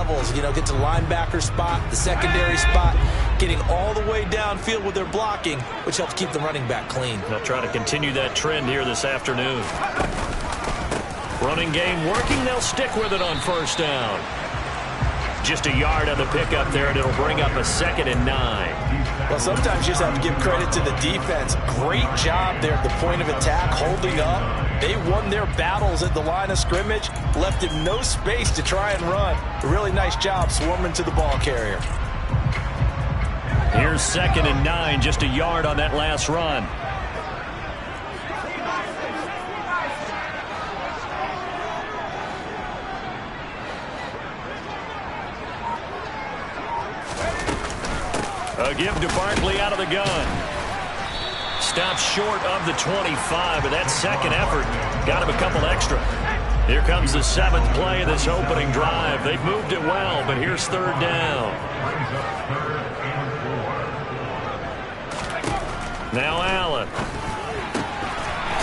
levels. You know, get to the linebacker spot, the secondary spot, getting all the way downfield with their blocking, which helps keep the running back clean. They'll try to continue that trend here this afternoon. Running game working. They'll stick with it on first down. Just a yard on the pickup there, and it'll bring up a 2nd and 9. Well, sometimes you just have to give credit to the defense. Great job there at the point of attack, holding up. They won their battles at the line of scrimmage, left him no space to try and run. A really nice job swarming to the ball carrier. Here's 2nd and 9, just a yard on that last run. A give to Barkley out of the gun. Stops short of the 25, but that second effort got him a couple extra. Here comes the 7th play of this opening drive. They've moved it well, but here's 3rd down. Now Allen.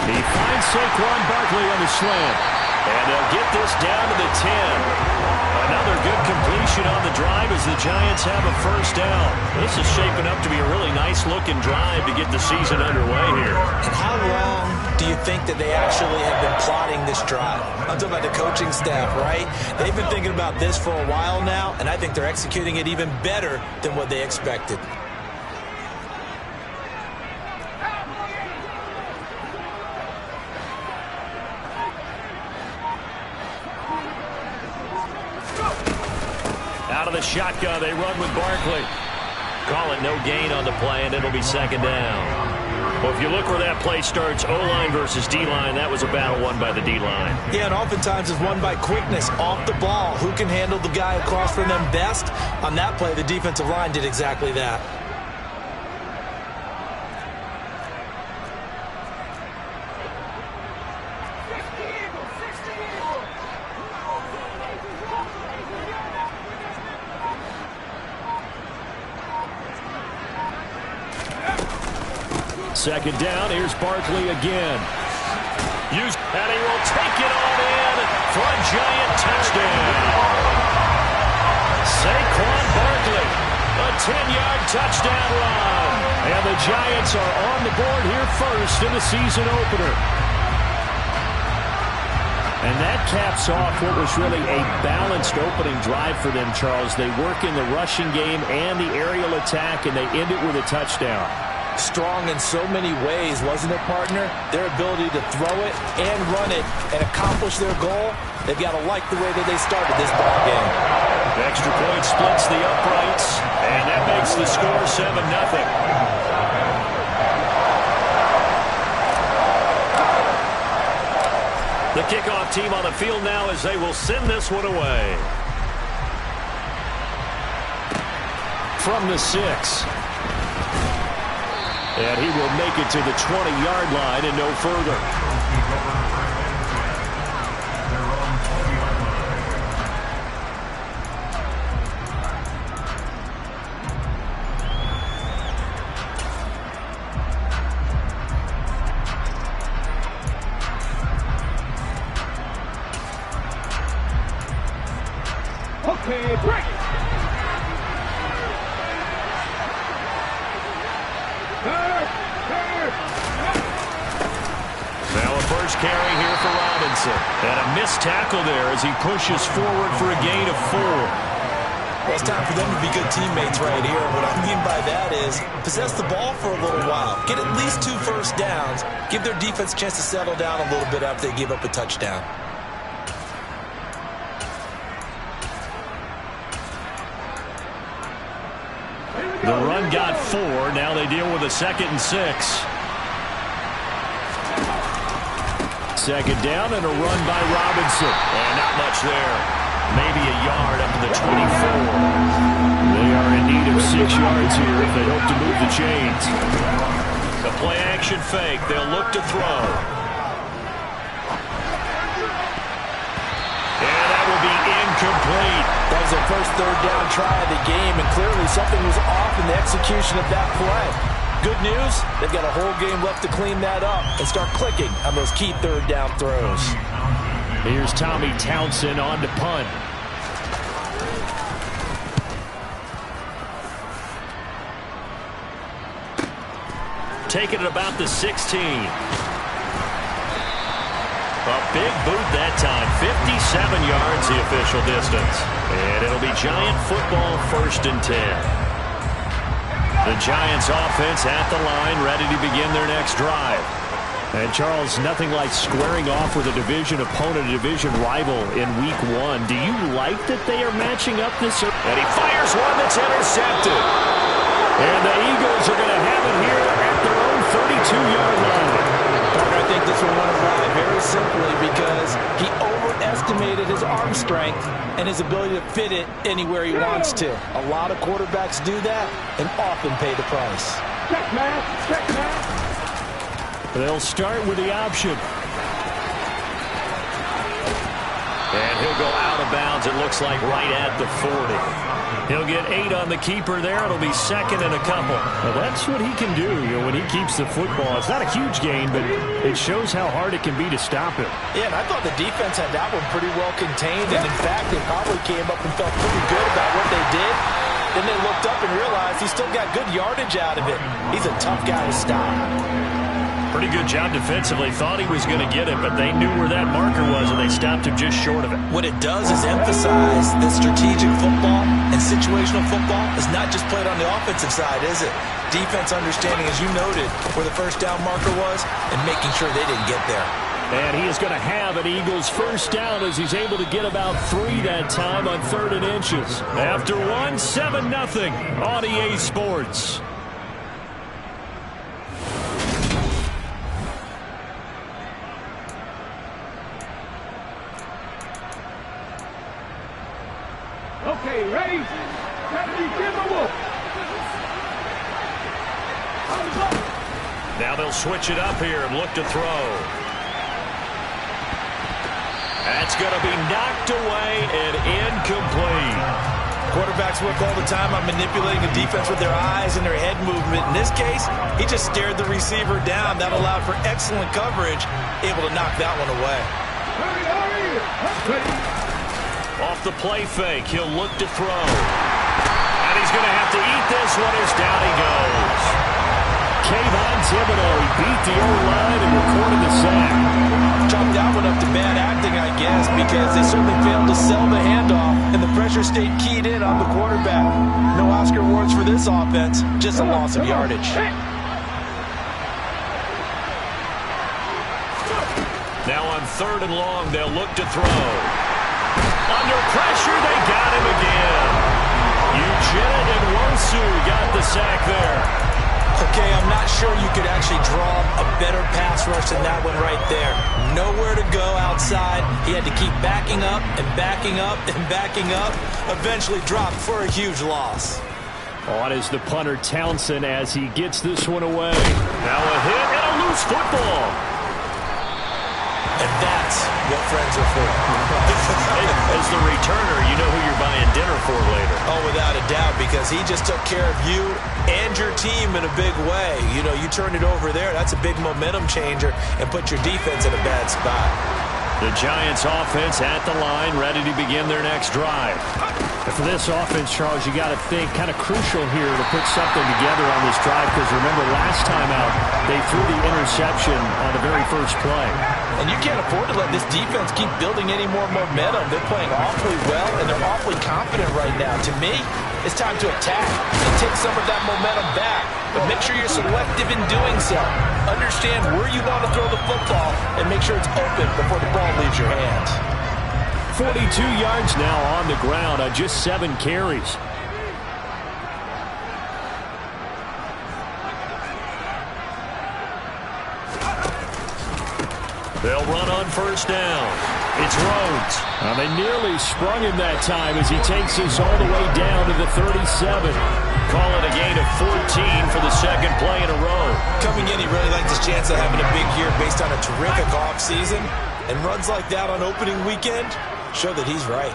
He finds Saquon Barkley on the slant. And they'll get this down to the 10. Another good completion on the drive as the Giants have a first down. This is shaping up to be a really nice-looking drive to get the season underway here. And how long do you think that they actually have been plotting this drive? I'm talking about the coaching staff, right? They've been thinking about this for a while now, and I think they're executing it even better than what they expected. Out of the shotgun, they run with Barkley. Call it no gain on the play, and it'll be 2nd down. Well, if you look where that play starts, O-line versus D-line, that was a battle won by the D-line. Yeah, and oftentimes it's won by quickness off the ball. Who can handle the guy across from them best? On that play, the defensive line did exactly that. Second down, here's Barkley again. And he will take it on in for a Giant touchdown. Saquon Barkley, a 10-yard touchdown run. And the Giants are on the board here first in the season opener. And that caps off what was really a balanced opening drive for them, Charles. They work in the rushing game and the aerial attack, and they end it with a touchdown. Strong in so many ways, wasn't it, partner? Their ability to throw it and run it and accomplish their goal, they've got to like the way that they started this ball game. The extra point splits the uprights, and that makes the score 7-0. The kickoff team on the field now as they will send this one away. From the 6. And he will make it to the 20-yard line and no further. Okay, break. Now a first carry here for Robinson. And a missed tackle there as he pushes forward for a gain of 4. Well, it's time for them to be good teammates right here. What I mean by that is possess the ball for a little while. Get at least 2 first downs. Give their defense a chance to settle down a little bit after they give up a touchdown. The run got 4. Now they deal with a 2nd and 6. Second down and a run by Robinson. And not much there. Maybe a yard up to the 24. They are in need of 6 yards here if they hope to move the chains. The play action fake. They'll look to throw. And that will be incomplete. That was their first third down try of the game, and clearly something was off in the execution of that play. Good news, they've got a whole game left to clean that up and start clicking on those key third down throws. Here's Tommy Townsend on to punt. take it at about the 16. A big boot that time. 57 yards the official distance. And it'll be Giant football 1st and 10. The Giants offense at the line, ready to begin their next drive. And Charles, nothing like squaring off with a division opponent, a division rival in week 1. Do you like that they are matching up this early? And he fires one that's intercepted. And the Eagles are going to have it here at their own 32-yard line. I think this will run a ride very simply because he overestimated his arm strength and his ability to fit it anywhere he wants to. A lot of quarterbacks do that and often pay the price. Check, man. Check, man. They'll start with the option. And he'll go out of bounds, it looks like, right at the 40. He'll get 8 on the keeper there. It'll be 2nd and a couple. Well, that's what he can do, when he keeps the football. It's not a huge gain, but it shows how hard it can be to stop him. Yeah, and I thought the defense had that one pretty well contained. And, in fact, they probably came up and felt pretty good about what they did. Then they looked up and realized he still got good yardage out of it. He's a tough guy to stop. Pretty good job defensively. Thought he was going to get it, but they knew where that marker was, and they stopped him just short of it. What it does is emphasize that strategic football and situational football is not just played on the offensive side, is it? Defense understanding, as you noted, where the first down marker was and making sure they didn't get there. And he is going to have an Eagles first down as he's able to get about 3 that time on 3rd and inches. After 1, 7-0 on EA Sports. Okay, ready? Ready, give a wolf. Now they'll switch it up here and look to throw. That's going to be knocked away and incomplete. Quarterbacks work all the time on manipulating the defense with their eyes and their head movement. In this case, he just stared the receiver down. That allowed for excellent coverage, able to knock that one away. Off the play fake, he'll look to throw. And he's going to have to eat this one as down he goes. Kayvon Thibodeau, he beat the O-line and recorded the sack. Chalked that one up to bad acting, I guess, because they certainly failed to sell the handoff, and the pressure stayed keyed in on the quarterback. No Oscar awards for this offense, just a loss of yardage. Now on 3rd and long, they'll look to throw. Under pressure, they got him again. Eugene and Wosu got the sack there. Okay, I'm not sure you could actually draw a better pass rush than that one right there. Nowhere to go outside. He had to keep backing up and backing up and backing up. Eventually dropped for a huge loss. On is the punter Townsend as he gets this one away. Now a hit and a loose football. And that's what friends are for. As the returner, you know who you're buying dinner for later. Oh, without a doubt, because he just took care of you and your team in a big way. You know, you turn it over there, that's a big momentum changer, and put your defense in a bad spot. The Giants offense at the line, ready to begin their next drive. And for this offense, Charles, you got to think kind of crucial here to put something together on this drive, because remember last time out, they threw the interception on the very first play. And you can't afford to let this defense keep building any more momentum. They're playing awfully well, and they're awfully confident right now. To me, it's time to attack and take some of that momentum back. But make sure you're selective in doing so. Understand where you want to throw the football and make sure it's open before the ball leaves your hands. 42 yards now on the ground on just 7 carries. They'll run on first down. It's Rhodes. They nearly sprung him that time as he takes us all the way down to the 37. Call it a gain of 14 for the second play in a row. Coming in, he really liked his chance of having a big year based on a terrific offseason. And runs like that on opening weekend show that he's right.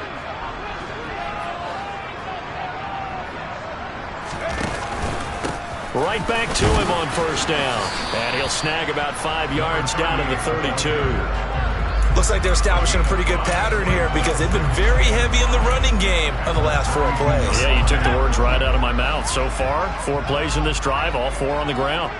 Right back to him on first down. And he'll snag about 5 yards down to the 32. Looks like they're establishing a pretty good pattern here because they've been very heavy in the running game on the last 4 plays. Yeah, you took the words right out of my mouth. So far, 4 plays in this drive, all 4 on the ground.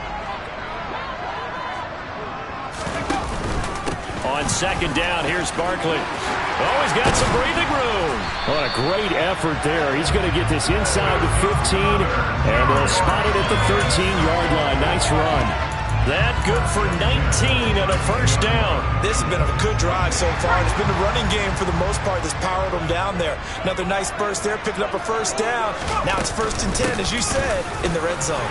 On second down, here's Barkley. Oh, he's got some breathing room. What a great effort there. He's going to get this inside the 15, and they'll spot it at the 13-yard line. Nice run. That good for 19 and a first down. This has been a good drive so far. It's been the running game for the most part that's powered them down there. Another nice burst there, picking up a first down. Now it's 1st and 10, as you said, in the red zone.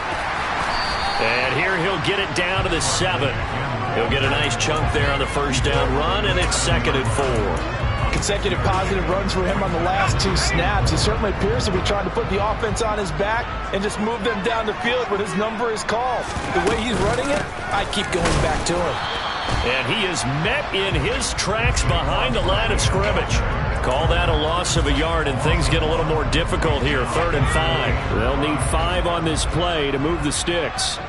And here he'll get it down to the 7. He'll get a nice chunk there on the first down run, and it's 2nd and 4. Consecutive positive runs for him on the last 2 snaps. He certainly appears to be trying to put the offense on his back and just move them down the field when his number is called. The way he's running it, I keep going back to him. And he is met in his tracks behind the line of scrimmage. Call that a loss of a yard, and things get a little more difficult here. 3rd and 5. They'll need 5 on this play to move the sticks.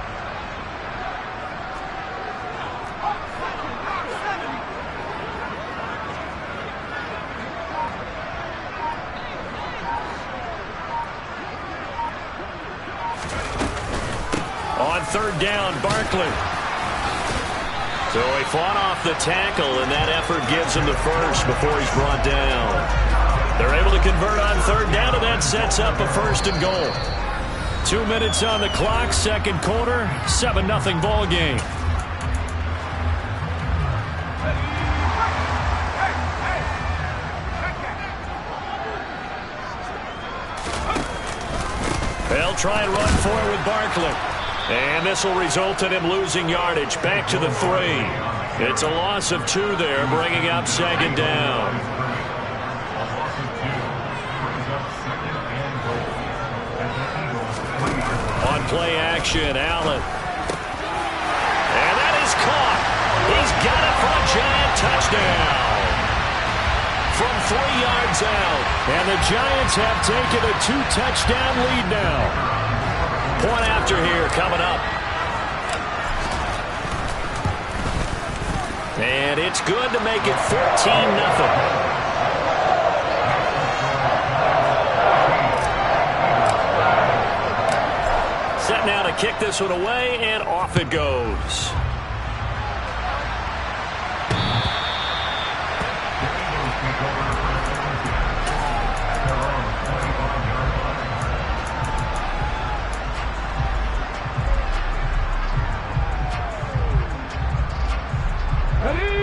On 3rd down, Barkley. So he fought off the tackle, and that effort gives him the first before he's brought down. They're able to convert on 3rd down, and that sets up a 1st and goal. 2 minutes on the clock, 2nd quarter, 7-0 ball game. They'll try and run for it with Barkley. And this will result in him losing yardage. Back to the 3. It's a loss of 2 there, bringing up 2nd down. On play action, Allen. And that is caught. He's got it for a giant touchdown. From 3 yards out. And the Giants have taken a 2-touchdown lead now. Point after here coming up. And it's good to make it 14-0. Set now to kick this one away, and off it goes.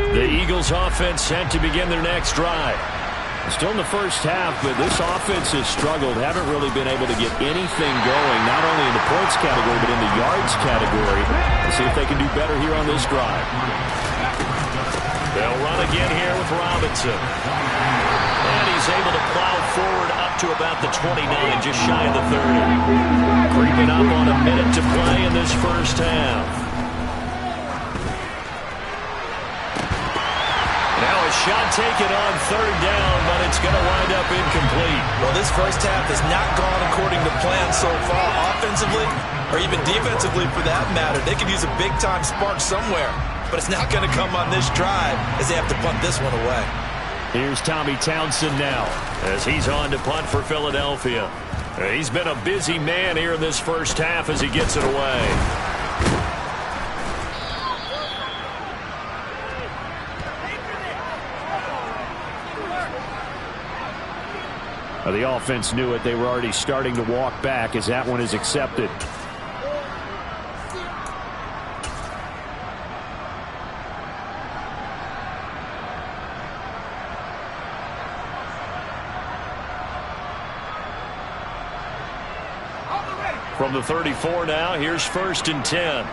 The Eagles offense set to begin their next drive. Still in the first half, but this offense has struggled. Haven't really been able to get anything going, not only in the points category, but in the yards category. Let's see if they can do better here on this drive. They'll run again here with Robinson. And he's able to plow forward up to about the 29, just shy of the 30. Creeping up on a minute to play in this first half. Shot taken on 3rd down, but it's going to wind up incomplete. Well, this first half has not gone according to plan so far, offensively or even defensively for that matter. They could use a big-time spark somewhere, but it's not going to come on this drive as they have to punt this one away. Here's Tommy Townsend now as he's on to punt for Philadelphia. He's been a busy man here in this first half as he gets it away. The offense knew it. They were already starting to walk back as that one is accepted. From the 34 now, here's 1st and 10.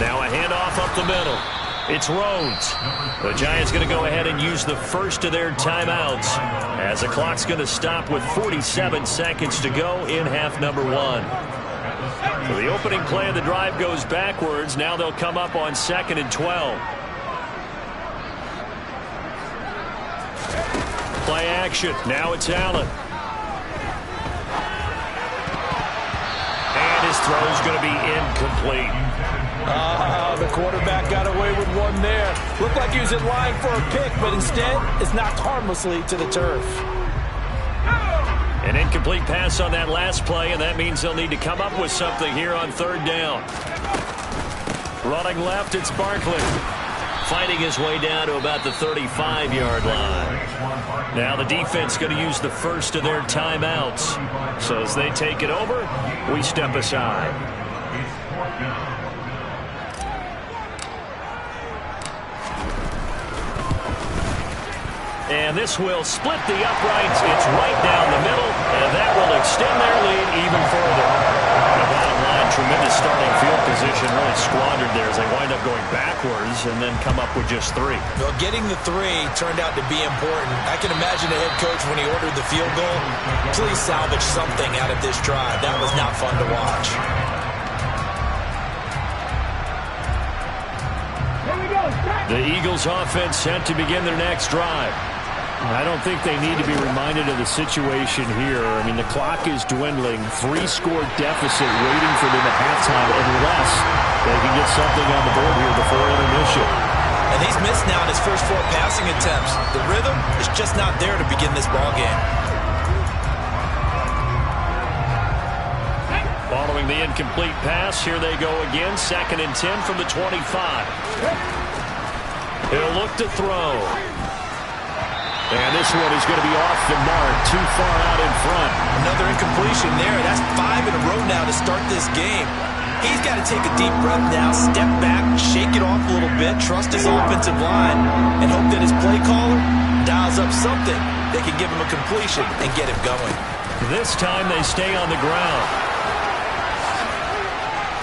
Now a handoff up the middle. It's Rhodes. The Giants going to go ahead and use the first of their timeouts as the clock's going to stop with 47 seconds to go in half number 1. So the opening play of the drive goes backwards. Now they'll come up on 2nd and 12. Play action. Now it's Allen. And his throw's going to be incomplete. The quarterback got away with one there. Looked like he was in line for a pick, but instead it's knocked harmlessly to the turf. An incomplete pass on that last play, and that means they'll need to come up with something here on third down. Running left, it's Barkley. Fighting his way down to about the 35-yard line. Now the defense going to use the first of their timeouts. So as they take it over, we step aside. And this will split the uprights. It's right down the middle, and that will extend their lead even further. The bottom line, tremendous starting field position, really squandered there as they wind up going backwards and then come up with just 3. Well, getting the 3 turned out to be important. I can imagine the head coach when he ordered the field goal. Please salvage something out of this drive. That was not fun to watch. The Eagles offense set to begin their next drive. I don't think they need to be reminded of the situation here. I mean, the clock is dwindling. 3-score deficit waiting for them at halftime unless they can get something on the board here before intermission. And he's missed now in his first 4 passing attempts. The rhythm is just not there to begin this ball game. Following the incomplete pass, here they go again. 2nd and 10 from the 25. He'll look to throw. And this one is going to be off the mark, too far out in front. Another incompletion there. That's 5 in a row now to start this game. He's got to take a deep breath now, step back, shake it off a little bit, trust his offensive line, and hope that his play caller dials up something that can give him a completion and get him going. This time they stay on the ground.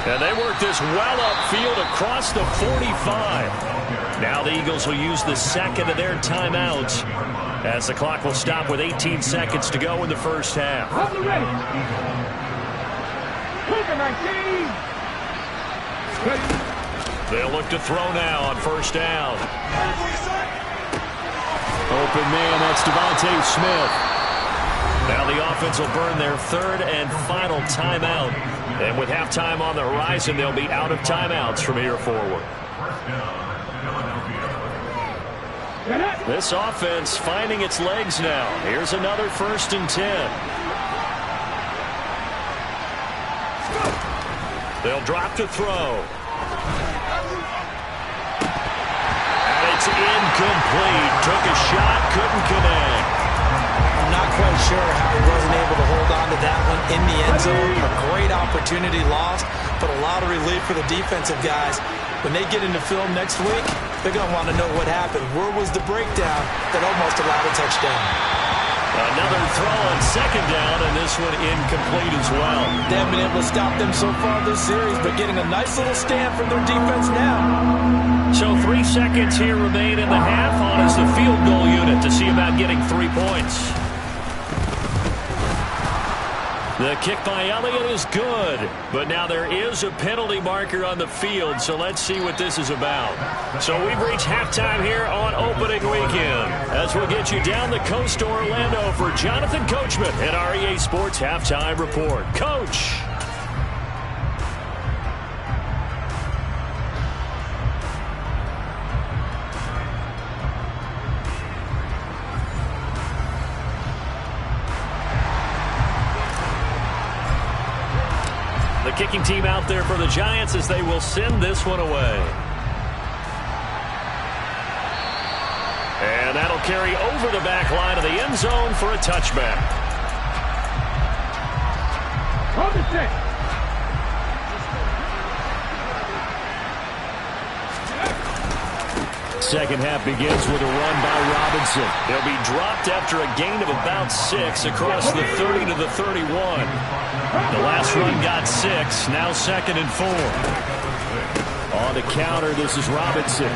And they work this well upfield across the 45. Now the Eagles will use the 2nd of their timeouts as the clock will stop with 18 seconds to go in the first half. They'll look to throw now on first down. Open man, that's Devontae Smith. Now the offense will burn their 3rd and final timeout. And with halftime on the horizon, they'll be out of timeouts from here forward. This offense finding its legs now. Here's another 1st and 10. They'll drop to throw. And it's incomplete. Took a shot, couldn't connect. I'm not quite sure how he wasn't able to hold on to that one in the end zone. A great opportunity lost, but a lot of relief for the defensive guys. When they get into film next week, they're going to want to know what happened. Where was the breakdown that almost allowed a touchdown? Another throw on 2nd down, and this one incomplete as well. They haven't been able to stop them so far this series, but getting a nice little stand from their defense now. So 3 seconds here remain in the half on as the field goal unit to see about getting 3 points. The kick by Elliott is good, but now there is a penalty marker on the field, so let's see what this is about. So we've reached halftime here on opening weekend as we'll get you down the coast to Orlando for Jonathan Coachman at our EA Sports Halftime Report. Coach! The kicking team out there for the Giants as they will send this one away. And that'll carry over the back line of the end zone for a touchback. On the stick. Second half begins with a run by Robinson. They'll be dropped after a gain of about 6 across the 30 to the 31. The last run got 6, now 2nd and 4. On the counter, this is Robinson.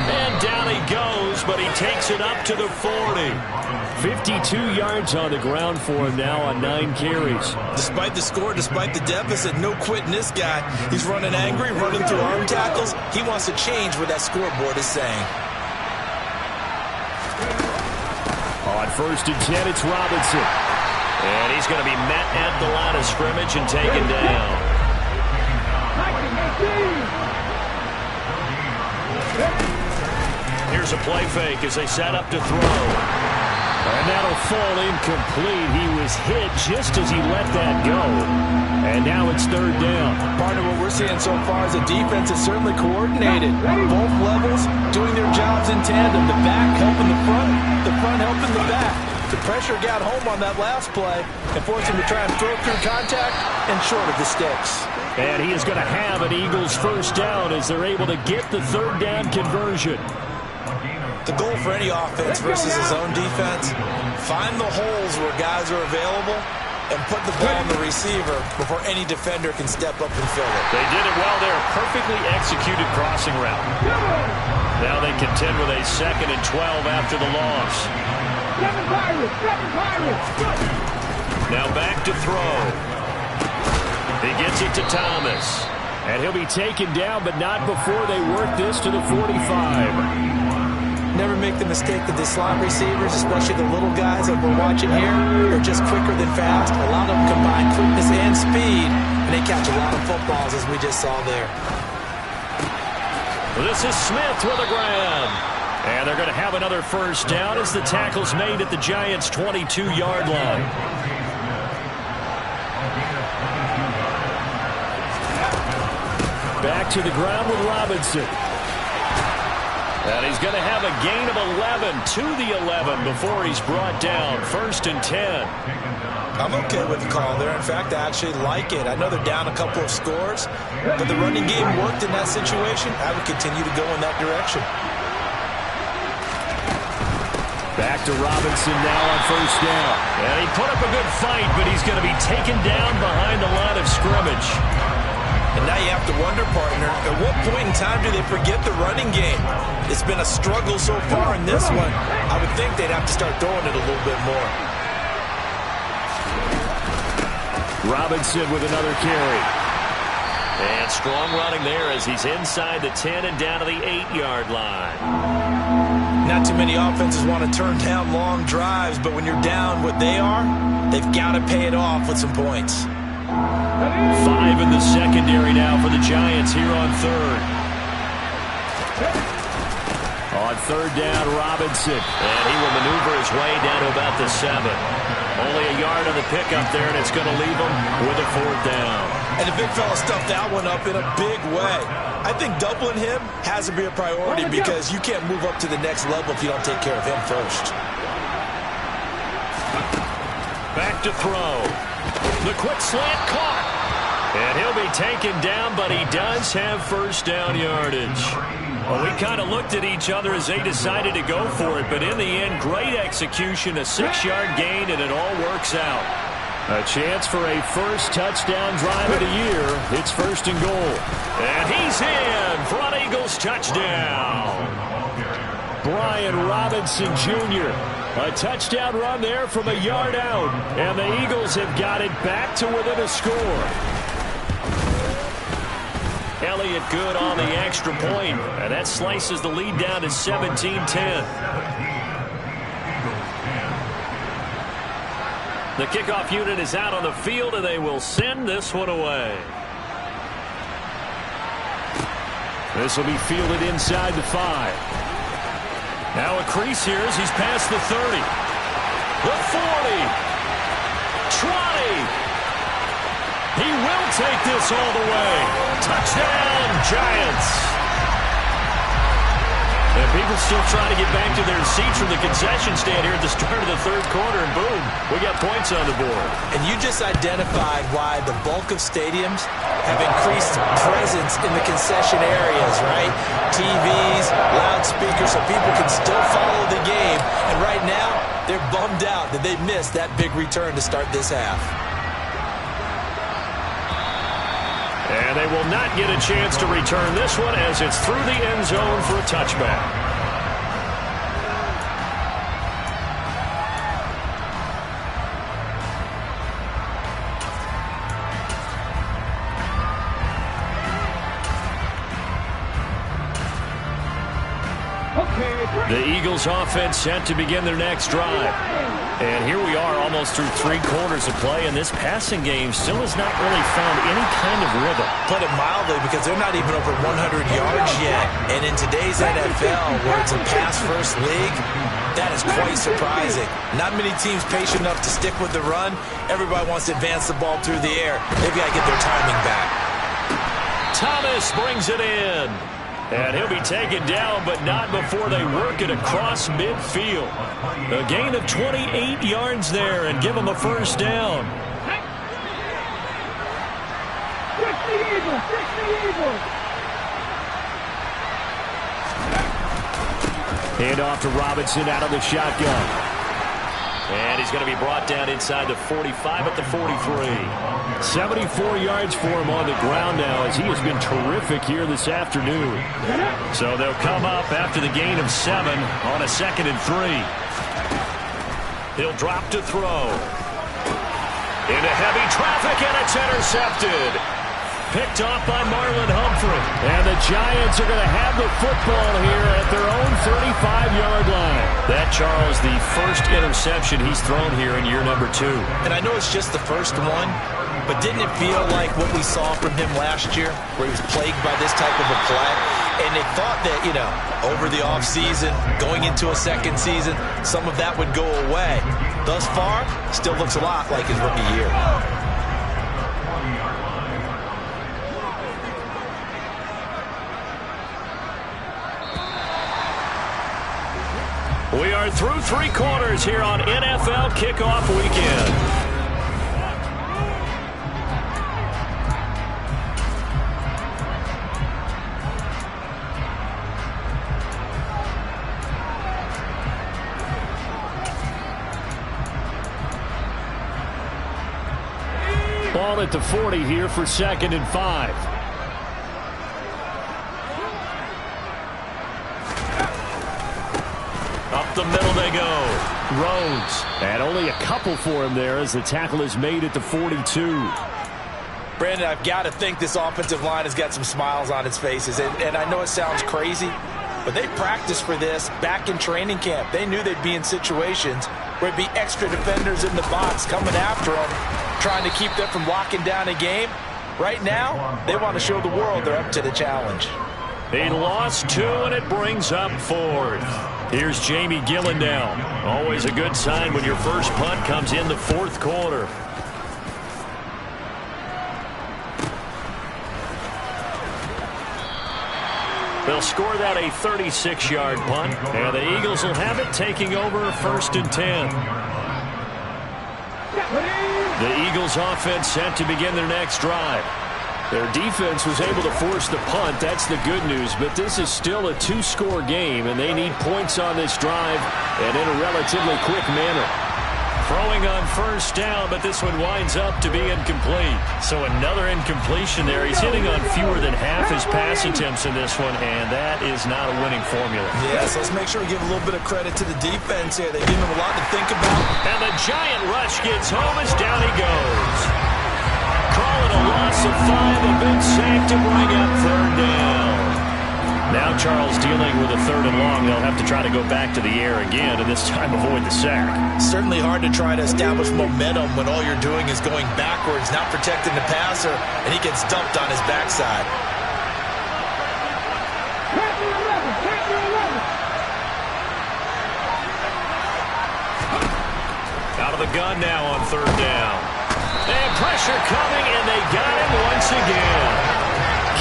And down he goes, but he takes it up to the 40. 52 yards on the ground for him now on 9 carries. Despite the score, despite the deficit, no quitting this guy. He's running angry, running through arm tackles. He wants to change what that scoreboard is saying. On 1st and 10, it's Robinson. And he's going to be met at the line of scrimmage and taken down. Here's a play fake as they set up to throw. And that'll fall incomplete. He was hit just as he let that go. And now it's third down. Part of what we're seeing so far is the defense is certainly coordinated. Both levels doing their jobs in tandem. The back helping the front helping the back. The pressure got home on that last play and forced him to try and throw through contact and short of the sticks. And he is going to have an Eagles first down as they're able to get the third down conversion. The goal for any offense versus his own defense, find the holes where guys are available and put the ball on the receiver before any defender can step up and fill it. They did it well there. Perfectly executed crossing route. Now they contend with a 2nd and 12 after the loss. Now back to throw. He gets it to Thomas. And he'll be taken down, but not before they work this to the 45. Never make the mistake that the slot receivers, especially the little guys that we're watching here, are just quicker than fast. A lot of them combine quickness and speed, and they catch a lot of footballs, as we just saw there. This is Smith with a grab. And they're going to have another first down as the tackle's made at the Giants' 22-yard line. Back to the ground with Robinson. And he's going to have a gain of 11 to the 11 before he's brought down. 1st and 10. I'm okay with the call there. In fact, I actually like it. I know they're down a couple of scores, but the running game worked in that situation. I would continue to go in that direction. Back to Robinson now on first down. And he put up a good fight, but he's going to be taken down behind the line of scrimmage. And now you have to wonder, partner, at what point in time do they forget the running game? It's been a struggle so far in this one. I would think they'd have to start throwing it a little bit more. Robinson with another carry. And strong running there as he's inside the 10 and down to the 8-yard line. Not too many offenses want to turn down long drives, but when you're down what they are, they've got to pay it off with some points. 5 in the secondary now for the Giants here on third. On third down, Robinson. And he will maneuver his way down to about the 7. Only a yard on the pickup there, and it's going to leave him with a 4th down. And the big fella stuffed that one up in a big way. I think doubling him has to be a priority because you can't move up to the next level if you don't take care of him first. Back to throw. The quick slant caught. And he'll be taken down, but he does have first down yardage. Well, we kind of looked at each other as they decided to go for it, but in the end, great execution, a 6-yard gain, and it all works out. A chance for a first touchdown drive of the year. It's 1st and goal. And he's in for an Eagles touchdown. Brian Robinson Jr. A touchdown run there from a yard out. And the Eagles have got it back to within a score. Elliott good on the extra point, and that slices the lead down to 17-10. The kickoff unit is out on the field, and they will send this one away. This will be fielded inside the 5. Now a crease here as he's past the 30. The 40. 20. He will take this all the way. Touchdown, Giants. And people still trying to get back to their seats from the concession stand here at the start of the third quarter, and boom, we got points on the board. And you just identified why the bulk of stadiums have increased presence in the concession areas, right? TVs, loudspeakers, so people can still follow the game. And right now, they're bummed out that they missed that big return to start this half. And they will not get a chance to return this one as it's through the end zone for a touchback. The Eagles offense set to begin their next drive. And here we are almost through 3 quarters of play, and this passing game still has not really found any kind of rhythm. Put it mildly, because they're not even over 100 yards yet. And in today's NFL, where it's a pass-first league, that is quite surprising. Not many teams patient enough to stick with the run. Everybody wants to advance the ball through the air. They've got to get their timing back. Thomas brings it in. And he'll be taken down, but not before they work it across midfield. A gain of 28 yards there and give him a first down. Hand off to Robinson out of the shotgun. And he's going to be brought down inside the 45 at the 43. 74 yards for him on the ground now, as he has been terrific here this afternoon. So they'll come up after the gain of 7 on a 2nd and 3. He'll drop to throw. Into heavy traffic, and it's intercepted. Picked off by Marlon Humphrey. And the Giants are going to have the football here at their own 35-yard line. That, Charles, the first interception he's thrown here in year number 2. And I know it's just the first one, but didn't it feel like what we saw from him last year, where he was plagued by this type of a play? And they thought that, over the offseason, going into a second season, some of that would go away. Thus far, still looks a lot like his rookie year. We are through 3 quarters here on NFL Kickoff Weekend. Ball at the 40 here for 2nd and 5. Up the middle they go. Rhodes. And only a couple for him there as the tackle is made at the 42. Brandon, I've got to think this offensive line has got some smiles on its faces. And I know it sounds crazy, but they practiced for this back in training camp. They knew they'd be in situations where it'd be extra defenders in the box coming after them, trying to keep them from locking down a game. Right now, they want to show the world they're up to the challenge. He lost 2, and it brings up 4th. Here's Jamie Gillen down. Always a good sign when your first punt comes in the 4th quarter. They'll score that a 36-yard punt, and the Eagles will have it taking over 1st and 10. The Eagles offense set to begin their next drive. Their defense was able to force the punt. That's the good news. But this is still a 2-score game, and they need points on this drive and in a relatively quick manner. Throwing on first down, but this one winds up to be incomplete. So another incompletion there. He's hitting on fewer than half his pass attempts in this one, and that is not a winning formula. Yes, let's make sure we give a little bit of credit to the defense here. They give him a lot to think about. And the giant rush gets home as down he goes. Calling a loss of 5, a big sack to bring up 3rd down. Now Charles dealing with a 3rd and long. They'll have to try to go back to the air again, and this time avoid the sack. Certainly hard to try to establish momentum when all you're doing is going backwards, not protecting the passer, and he gets dumped on his backside. Out of the gun now on 3rd down. And pressure coming, and they got him once again.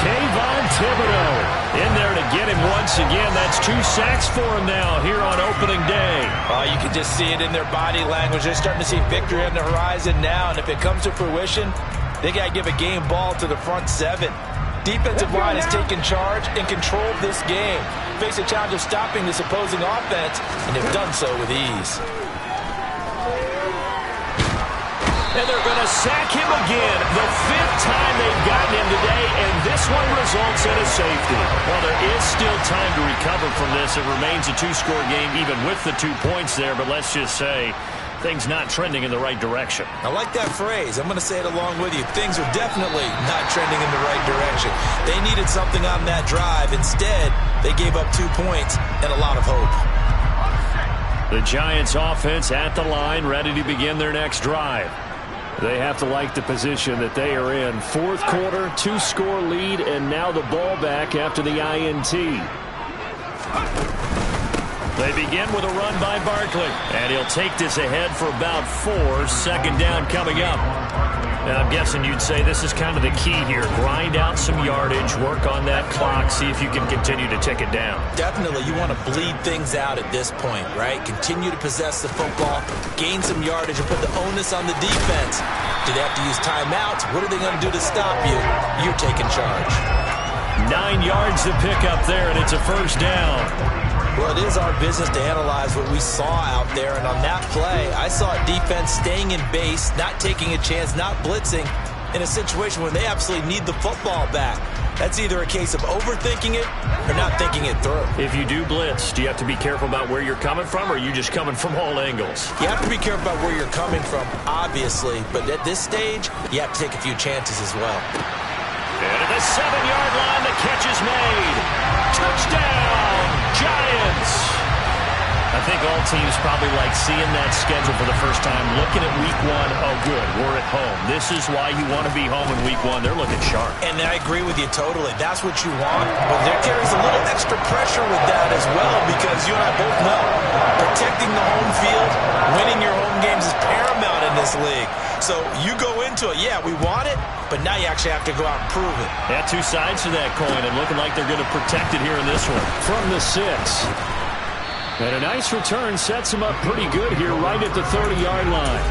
Kayvon Thibodeau in there to get him once again. That's 2 sacks for him now here on opening day. You can just see it in their body language. They're starting to see victory on the horizon now, and if it comes to fruition, they got to give a game ball to the front 7. Defensive line has taken charge and controlled this game. Face a challenge of stopping this opposing offense, and they've done so with ease. And they're going to sack him again. The 5th time they've gotten him today, and this one results in a safety. Well, there is still time to recover from this. It remains a 2-score game even with the 2 points there, but let's just say things not trending in the right direction. I like that phrase. I'm going to say it along with you. Things are definitely not trending in the right direction. They needed something on that drive. Instead, they gave up 2 points and a lot of hope. The Giants offense at the line, ready to begin their next drive. They have to like the position that they are in. Fourth quarter, 2-score lead, and now the ball back after the INT. They begin with a run by Barkley, and he'll take this ahead for about 4. Second down coming up. Now, I'm guessing you'd say this is kind of the key here. Grind out some yardage, work on that clock, see if you can continue to tick it down. Definitely, you want to bleed things out at this point, right? Continue to possess the football, gain some yardage, and put the onus on the defense. Do they have to use timeouts? What are they going to do to stop you? You're taking charge. 9 yards to pick up there, and it's a first down. Well, it is our business to analyze what we saw out there, and on that play, I saw a defense staying in base, not taking a chance, not blitzing, in a situation where they absolutely need the football back. That's either a case of overthinking it or not thinking it through. If you do blitz, do you have to be careful about where you're coming from, or are you just coming from all angles? You have to be careful about where you're coming from, obviously, but at this stage, you have to take a few chances as well. And at the 7-yard line, the catch is made. Touchdown, Giants! I think all teams probably like seeing that schedule for the first time, looking at week 1. Oh, good, we're at home. This is why you want to be home in week 1. They're looking sharp. And I agree with you totally. That's what you want. But there carries a little extra pressure with that as well, because you and I both know protecting the home field, winning your home games is paramount in this league. So you go into it, yeah, we want it, but now you actually have to go out and prove it. Yeah, 2 sides to that coin, and looking like they're going to protect it here in this one. From the 6. And a nice return sets him up pretty good here right at the 30-yard line.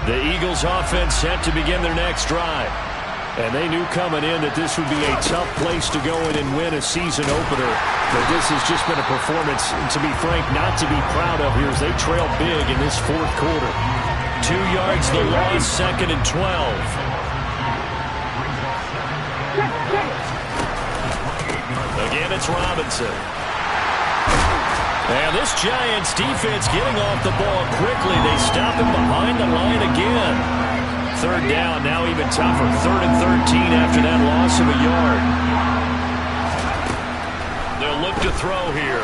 The Eagles offense set to begin their next drive. And they knew coming in that this would be a tough place to go in and win a season opener. But this has just been a performance, to be frank, not to be proud of here as they trail big in this fourth quarter. 2 yards the loss, 2nd and 12. Again, it's Robinson. And this Giants defense getting off the ball quickly. They stop him behind the line again. 3rd down, now even tougher. 3rd and 13 after that loss of a yard. They'll look to throw here.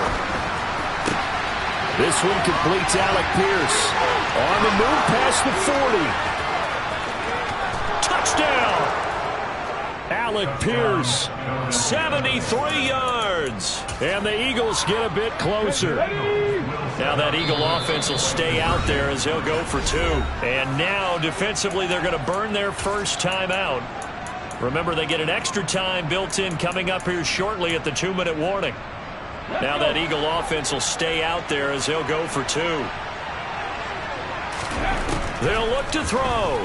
This one completes Alec Pierce. On the move past the 40. Touchdown! Alec Pierce, 73 yards. And the Eagles get a bit closer. Now that Eagle offense will stay out there as he'll go for 2. And now defensively they're going to burn their first time out. Remember, they get an extra time built in coming up here shortly at the 2-minute warning. Now that Eagle offense will stay out there as he'll go for 2. They'll look to throw.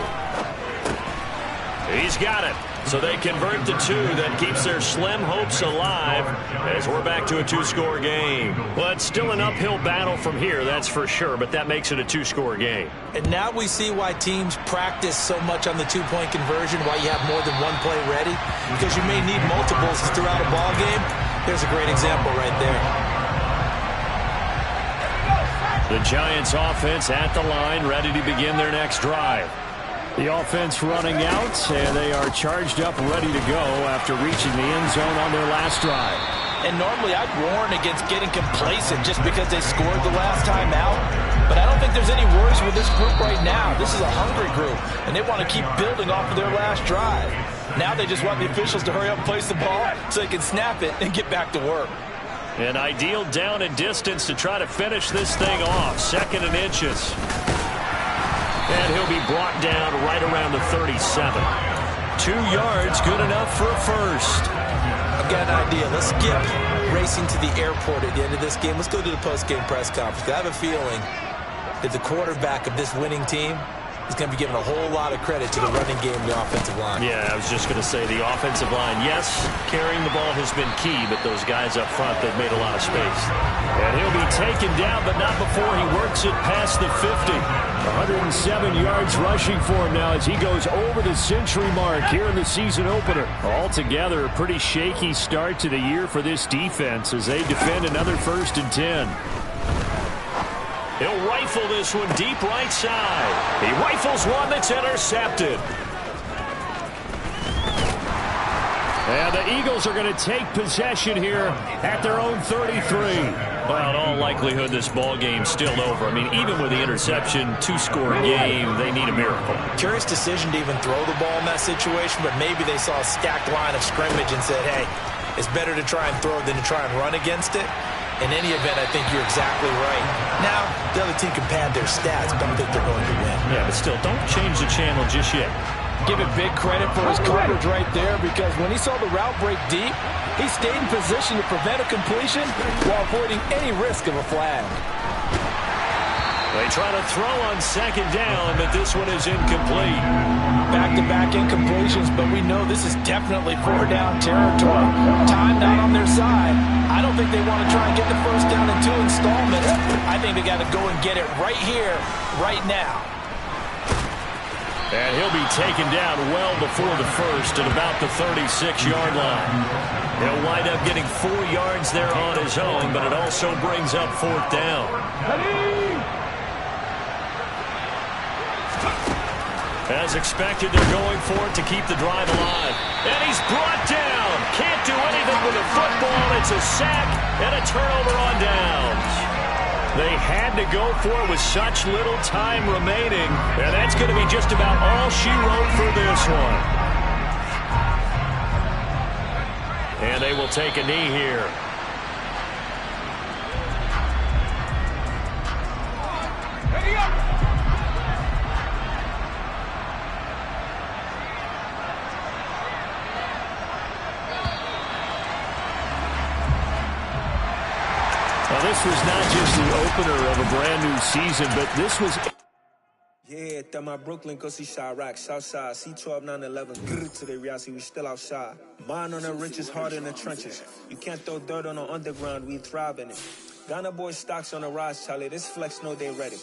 He's got it. So they convert the 2. That keeps their slim hopes alive as we're back to a 2-score game. Well, it's still an uphill battle from here, that's for sure, but that makes it a 2-score game. And now we see why teams practice so much on the 2-point conversion, why you have more than one play ready, because you may need multiples throughout a ball game. There's a great example right there. The Giants offense at the line, ready to begin their next drive. The offense running out, and they are charged up, ready to go after reaching the end zone on their last drive. And normally I'd warn against getting complacent just because they scored the last time out. But I don't think there's any worries with this group right now. This is a hungry group, and they want to keep building off of their last drive. Now they just want the officials to hurry up and place the ball so they can snap it and get back to work. An ideal down and distance to try to finish this thing off. 2nd and inches. And he'll be brought down right around the 37. 2 yards, good enough for a first. I've got an idea. Let's skip racing to the airport at the end of this game. Let's go to the post-game press conference. I have a feeling that the quarterback of this winning team is going to be given a whole lot of credit to the running game and the offensive line. Yeah, I was just going to say the offensive line, yes, carrying the ball has been key, but those guys up front, they've made a lot of space. And he'll be taken down, but not before he works it past the 50. 107 yards rushing for him now as he goes over the century mark here in the season opener. Altogether, a pretty shaky start to the year for this defense as they defend another 1st and 10. He'll rifle this one deep right side. He rifles one that's intercepted. And the Eagles are going to take possession here at their own 33. Well, in all likelihood, this ball game's still over. I mean, even with the interception, two-score game, they need a miracle. Curious decision to even throw the ball in that situation, but maybe they saw a stacked line of scrimmage and said, hey, it's better to try and throw than to try and run against it. In any event, I think you're exactly right. Now, the other team can pad their stats, but I don't think they're going to win. Yeah, but still, don't change the channel just yet. Give it big credit for his coverage right there, because when he saw the route break deep, he stayed in position to prevent a completion while avoiding any risk of a flag. They try to throw on second down, but this one is incomplete. Back-to-back incompletions, but we know this is definitely four-down territory. Time not on their side. I don't think they want to try and get the first down in 2 installments. I think they got to go and get it right here, right now. And he'll be taken down well before the first at about the 36-yard line. He'll wind up getting 4 yards there on his own, but it also brings up 4th down. As expected, they're going for it to keep the drive alive. And he's brought down. Can't do anything with the football. It's a sack and a turnover on downs. They had to go for it with such little time remaining. And that's going to be just about all she wrote for this one. And they will take a knee here. Now, this was not just the opener of a brand new season, but this was... Yeah, that my Brooklyn, go see Chirac, Southside, C12, 911, grrr, to the reality, we still outside. Mine on the riches, heart in the trenches. You can't throw dirt on the underground, we thrive in it. Ghana boy stocks on the rise, Charlie, this flex know they ready.